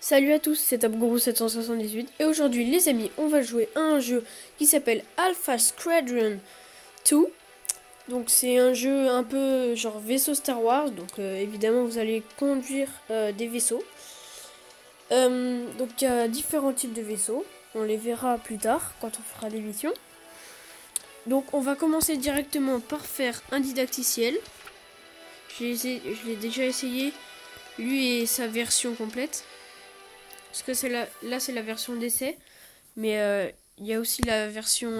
Salut à tous, c'est Abgourou778 et aujourd'hui les amis, on va jouer à un jeu qui s'appelle Alpha Squadron 2. Donc c'est un jeu un peu genre vaisseau Star Wars, donc évidemment vous allez conduire des vaisseaux. Donc il y a différents types de vaisseaux, on les verra plus tard quand on fera l'émission. Donc on va commencer directement par faire un didacticiel. Je l'ai déjà essayé, lui et sa version complète. Parce que là c'est la version d'essai, mais il y a aussi la version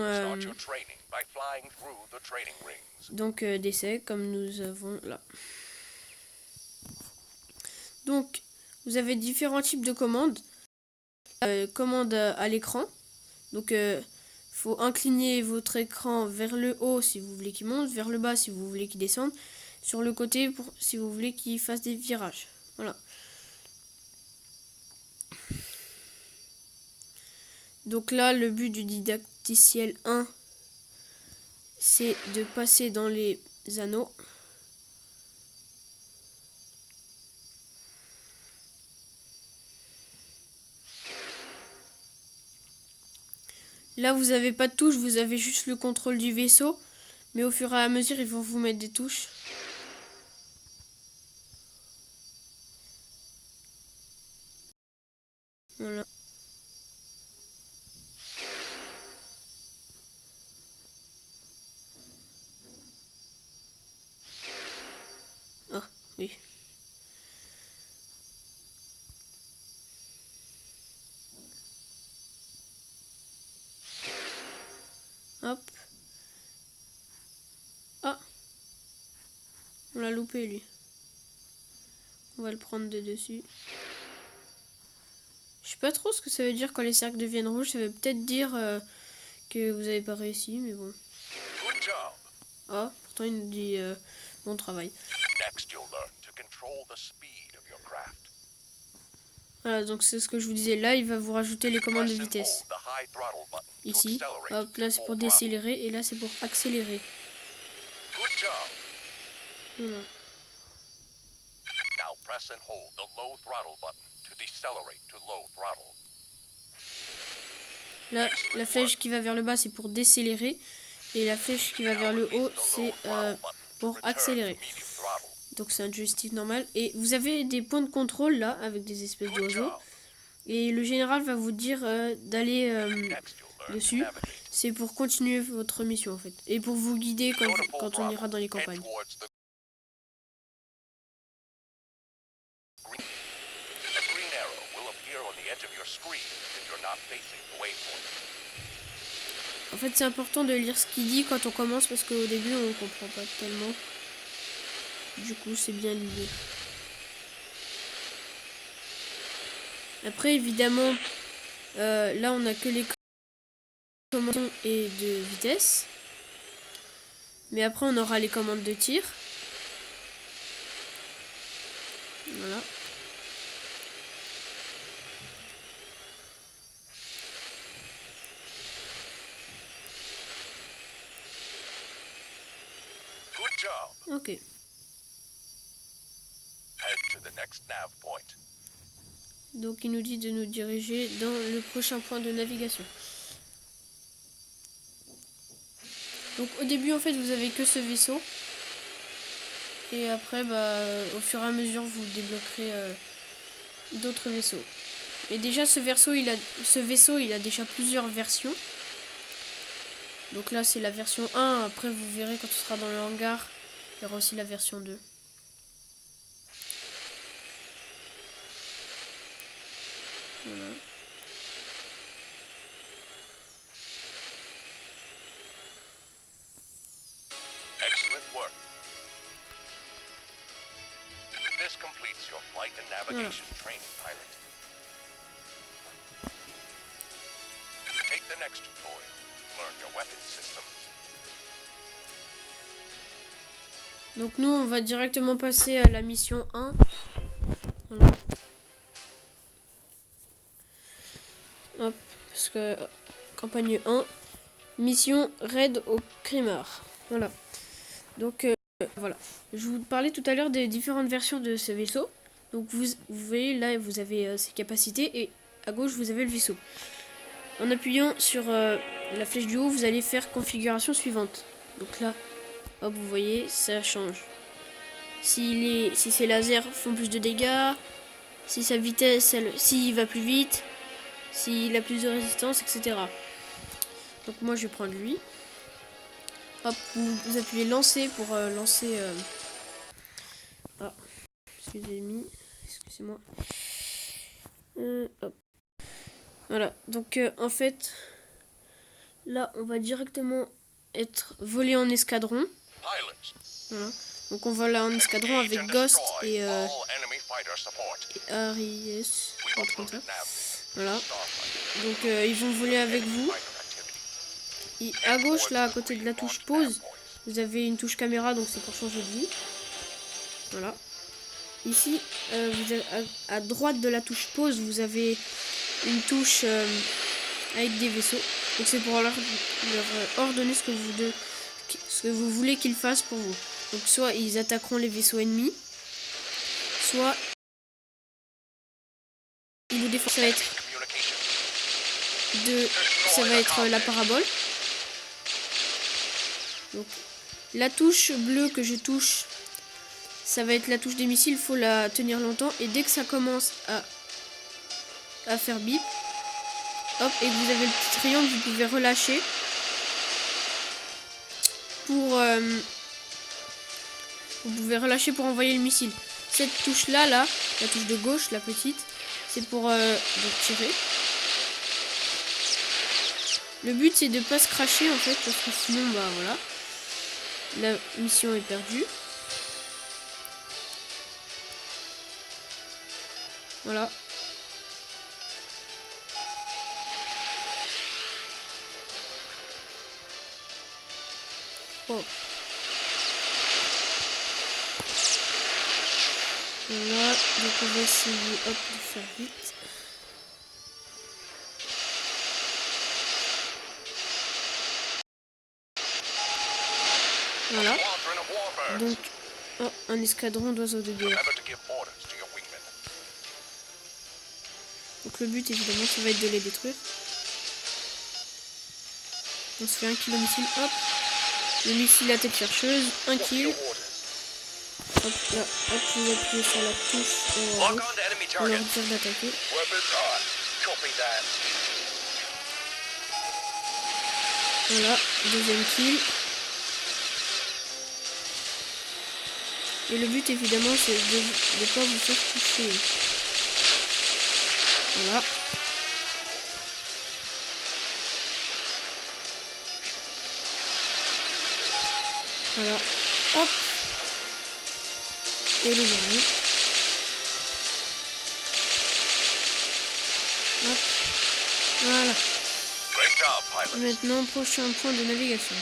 donc d'essai comme nous avons là. Donc vous avez différents types de commandes. Commande à l'écran. Donc faut incliner votre écran vers le haut si vous voulez qu'il monte, vers le bas si vous voulez qu'il descende, sur le côté si vous voulez qu'il fasse des virages. Voilà. Donc là, le but du didacticiel 1, c'est de passer dans les anneaux. Là, vous n'avez pas de touche, vous avez juste le contrôle du vaisseau. Mais au fur et à mesure, ils vont vous mettre des touches. Voilà. Ah, oui. Hop. Ah. On l'a loupé, lui. On va le prendre de dessus. Je sais pas trop ce que ça veut dire quand les cercles deviennent rouges. Ça veut peut-être dire que vous avez pas réussi, mais bon. Ah, pourtant il nous dit bon travail. Voilà, donc c'est ce que je vous disais. Là, il va vous rajouter les commandes de vitesse. Ici, hop, là c'est pour décélérer et là c'est pour accélérer. Voilà. Là, la flèche qui va vers le bas, c'est pour décélérer. Et la flèche qui va vers le haut, c'est pour accélérer. Donc c'est un joystick normal. Et vous avez des points de contrôle là, avec des espèces d'oiseaux. Et le général va vous dire d'aller dessus. C'est pour continuer votre mission en fait. Et pour vous guider quand on ira dans les campagnes. En fait, c'est important de lire ce qu'il dit quand on commence parce qu'au début, on comprend pas tellement. Du coup, c'est bien l'idée. Après, évidemment, là, on n'a que les commandes et de vitesse. Mais après, on aura les commandes de tir. Voilà. Ok. Donc il nous dit de nous diriger dans le prochain point de navigation. Donc au début en fait vous avez que ce vaisseau. Et après au fur et à mesure vous débloquerez d'autres vaisseaux. Et déjà ce vaisseau il a déjà plusieurs versions. Donc là c'est la version 1, après vous verrez quand on sera dans le hangar, il y aura aussi la version 2. Voilà. Voilà. Donc nous on va directement passer à la mission 1. Voilà. Hop, parce que campagne 1, mission raid au Crimar. Voilà. Donc voilà. Je vous parlais tout à l'heure des différentes versions de ce vaisseau. Donc vous voyez là, vous avez ses capacités et à gauche vous avez le vaisseau. En appuyant sur la flèche du haut, vous allez faire configuration suivante. Donc là, hop, vous voyez, ça change. Si ses lasers font plus de dégâts, si sa vitesse, s'il va plus vite, s'il a plus de résistance, etc. Donc moi je vais prendre lui. Hop, vous appuyez lancer pour lancer... Ah, excusez-moi. Hop. Voilà, donc en fait, là on va directement être volé en escadron. Voilà. Donc on va là en escadron avec Ghost et Aries. Voilà. Donc ils vont voler avec vous. Et à gauche, là, à côté de la touche pause, vous avez une touche caméra, donc c'est pour changer de vue. Voilà. Ici, vous avez, à droite de la touche pause, vous avez une touche avec des vaisseaux. Donc c'est pour leur ordonner ce que vous voulez qu'ils fassent pour vous. Donc soit ils attaqueront les vaisseaux ennemis, soit ils vous défendent. Ça va être la parabole. Donc, la touche bleue que je touche, ça va être la touche des missiles. Il faut la tenir longtemps. Et dès que ça commence à faire bip, hop, et que vous avez le petit triangle, vous pouvez relâcher pour pour envoyer le missile. Cette touche là, la touche de gauche, la petite, c'est pour tirer. Le but c'est de pas se cracher en fait, parce que sinon bah voilà, la mission est perdue. Voilà. Oh. Voilà, donc on va essayer hop, de faire vite. Voilà. Donc, oh, un escadron d'oiseaux de guerre. Donc le but évidemment ça va être de les détruire. On se fait un kill au missile, hop. Le missile à tête chercheuse, un kill. Hop là, hop, vous appuyez sur la touche pour leur dire d'attaquer. Voilà, deuxième kill. Et le but évidemment c'est de ne pas vous faire toucher. Voilà. Voilà. Hop. Et le dernier. Hop. Voilà. Maintenant, prochain point de navigation.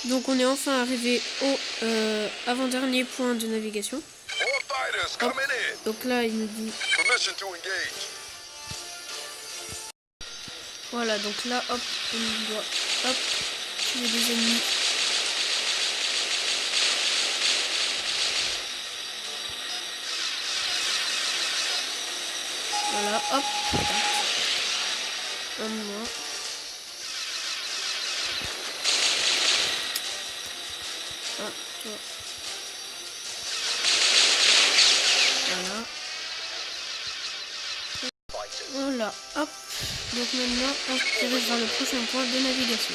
Donc on est enfin arrivé au avant-dernier point de navigation. Hop. Donc là il nous dit... Voilà, donc là hop, on doit hop, tuer des ennemis. Voilà, hop. Un moins. Ah, toi. Voilà. Voilà, hop. Donc maintenant, on se dirige vers le prochain point de navigation.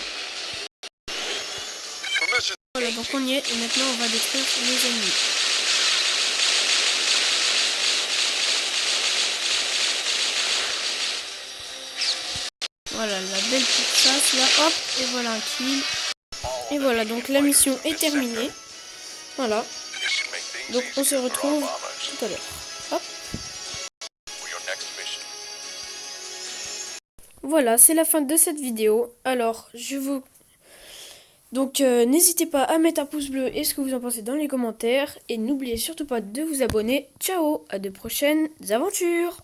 Voilà, donc on y est. Et maintenant, on va détruire les ennemis. Voilà, la belle petite chasse là, hop. Et voilà un kill. Et voilà, donc la mission est terminée. Voilà. Donc on se retrouve tout à l'heure. Hop. Voilà, c'est la fin de cette vidéo. Alors, Donc n'hésitez pas à mettre un pouce bleu et ce que vous en pensez dans les commentaires. Et n'oubliez surtout pas de vous abonner. Ciao, à de prochaines aventures.